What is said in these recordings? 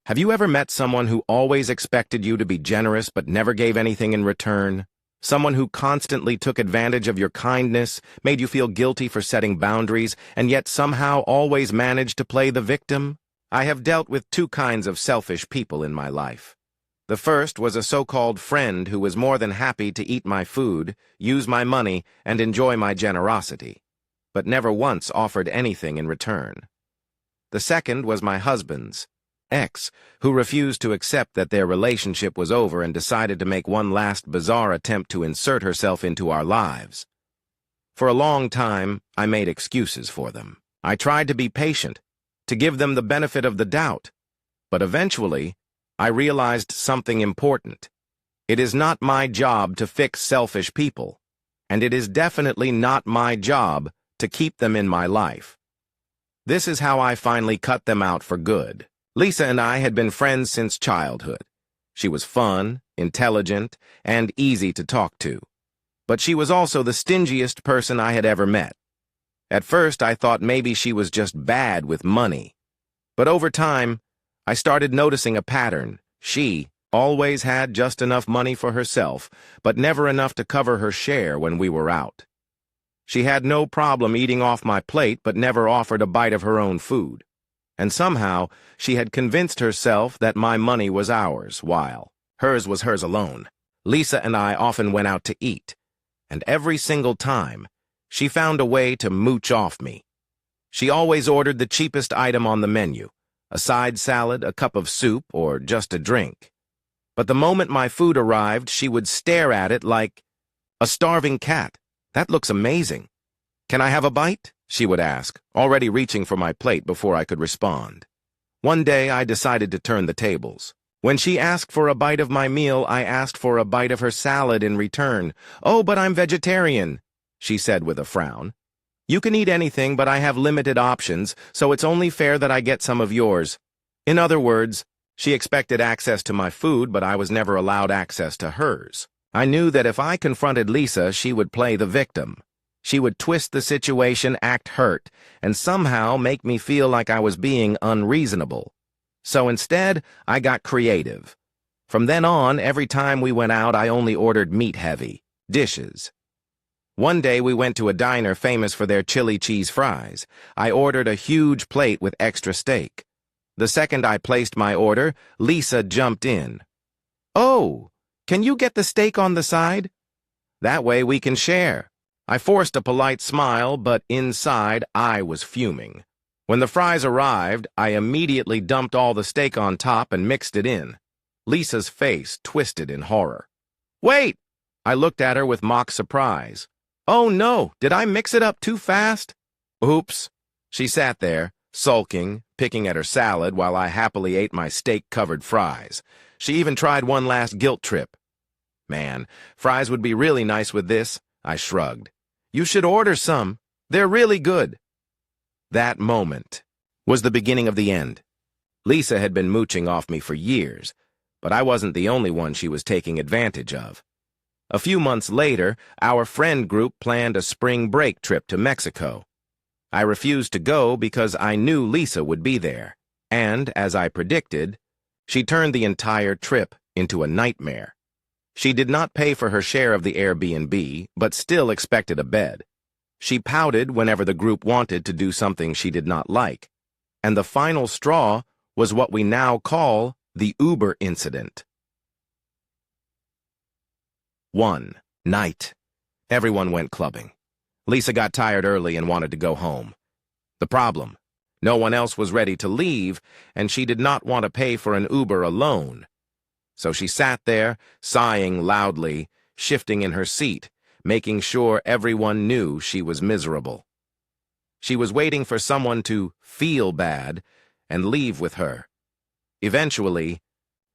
Have you ever met someone who always expected you to be generous but never gave anything in return? Someone who constantly took advantage of your kindness, made you feel guilty for setting boundaries, and yet somehow always managed to play the victim? I have dealt with two kinds of selfish people in my life. The first was a so-called friend who was more than happy to eat my food, use my money, and enjoy my generosity, but never once offered anything in return. The second was my husband's ex, who refused to accept that their relationship was over and decided to make one last bizarre attempt to insert herself into our lives. For a long time, I made excuses for them. I tried to be patient, to give them the benefit of the doubt, but eventually, I realized something important. It is not my job to fix selfish people, and it is definitely not my job to keep them in my life. This is how I finally cut them out for good. Lisa and I had been friends since childhood. She was fun, intelligent, and easy to talk to. But she was also the stingiest person I had ever met. At first, I thought maybe she was just bad with money. But over time, I started noticing a pattern. She always had just enough money for herself, but never enough to cover her share when we were out. She had no problem eating off my plate, but never offered a bite of her own food. And somehow, she had convinced herself that my money was ours, while hers was hers alone. Lisa and I often went out to eat, and every single time, she found a way to mooch off me. She always ordered the cheapest item on the menu, a side salad, a cup of soup, or just a drink. But the moment my food arrived, she would stare at it like a starving cat. "That looks amazing. Can I have a bite?" she would ask, already reaching for my plate before I could respond. One day, I decided to turn the tables. When she asked for a bite of my meal, I asked for a bite of her salad in return. "Oh, but I'm vegetarian," she said with a frown. "You can eat anything, but I have limited options, so it's only fair that I get some of yours." In other words, she expected access to my food, but I was never allowed access to hers. I knew that if I confronted Lisa, she would play the victim. She would twist the situation, act hurt, and somehow make me feel like I was being unreasonable. So instead, I got creative. From then on, every time we went out, I only ordered meat-heavy dishes. One day, we went to a diner famous for their chili cheese fries. I ordered a huge plate with extra steak. The second I placed my order, Lisa jumped in. "Oh, can you get the steak on the side? That way we can share." I forced a polite smile, but inside I was fuming. When the fries arrived, I immediately dumped all the steak on top and mixed it in. Lisa's face twisted in horror. "Wait!" I looked at her with mock surprise. "Oh no, did I mix it up too fast?" "Oops." She sat there, sulking, picking at her salad while I happily ate my steak-covered fries. She even tried one last guilt trip. "Man, fries would be really nice with this," I shrugged. "You should order some. They're really good." That moment was the beginning of the end. Lisa had been mooching off me for years, but I wasn't the only one she was taking advantage of. A few months later, our friend group planned a spring break trip to Mexico. I refused to go because I knew Lisa would be there, and, as I predicted, she turned the entire trip into a nightmare. She did not pay for her share of the Airbnb, but still expected a bed. She pouted whenever the group wanted to do something she did not like, and the final straw was what we now call the Uber incident. 1. Night. Everyone went clubbing. Lisa got tired early and wanted to go home. The problem: no one else was ready to leave, and she did not want to pay for an Uber alone. So she sat there, sighing loudly, shifting in her seat, making sure everyone knew she was miserable. She was waiting for someone to feel bad and leave with her. Eventually,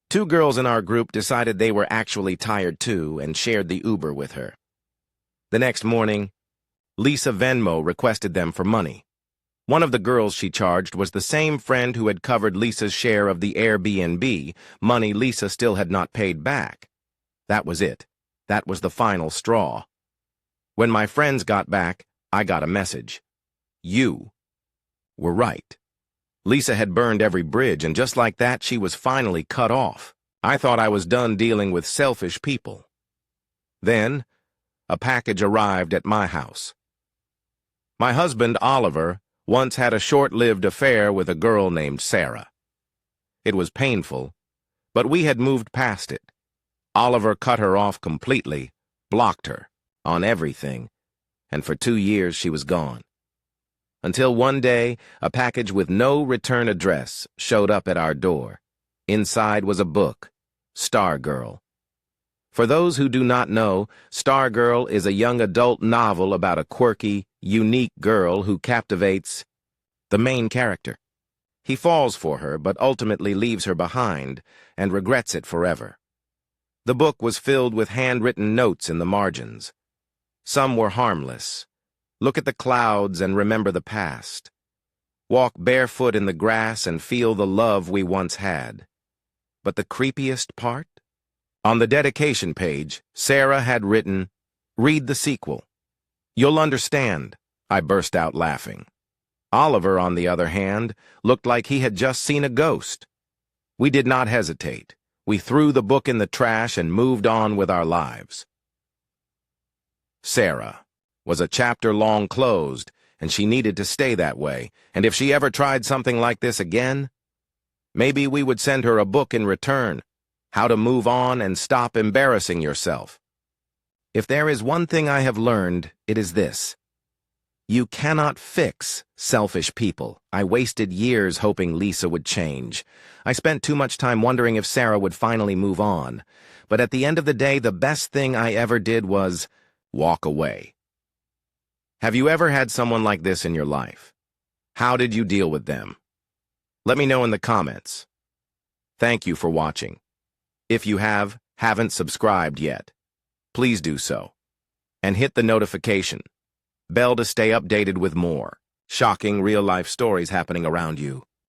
two girls in our group decided they were actually tired too and shared the Uber with her. The next morning, Lisa Venmo requested them for money. One of the girls she charged was the same friend who had covered Lisa's share of the Airbnb, money Lisa still had not paid back. That was it. That was the final straw. When my friends got back, I got a message. You were right. Lisa had burned every bridge, and just like that, she was finally cut off. I thought I was done dealing with selfish people. Then, a package arrived at my house. My husband, Oliver, once had a short-lived affair with a girl named Sarah. It was painful, but we had moved past it. Oliver cut her off completely, blocked her, on everything, and for 2 years she was gone. Until one day, a package with no return address showed up at our door. Inside was a book, Stargirl. For those who do not know, Stargirl is a young adult novel about a quirky, unique girl who captivates the main character. He falls for her, but ultimately leaves her behind and regrets it forever. The book was filled with handwritten notes in the margins. Some were harmless. Look at the clouds and remember the past. Walk barefoot in the grass and feel the love we once had. But the creepiest part? On the dedication page, Sarah had written, "Read the sequel. You'll understand," I burst out laughing. Oliver, on the other hand, looked like he had just seen a ghost. We did not hesitate. We threw the book in the trash and moved on with our lives. Sarah was a chapter long closed, and she needed to stay that way, and if she ever tried something like this again, maybe we would send her a book in return, How to Move On and Stop Embarrassing Yourself. If there is one thing I have learned, it is this. You cannot fix selfish people. I wasted years hoping Lisa would change. I spent too much time wondering if Sarah would finally move on. But at the end of the day, the best thing I ever did was walk away. Have you ever had someone like this in your life? How did you deal with them? Let me know in the comments. Thank you for watching. If you haven't subscribed yet, please do so. And hit the notification bell to stay updated with more shocking real-life stories happening around you.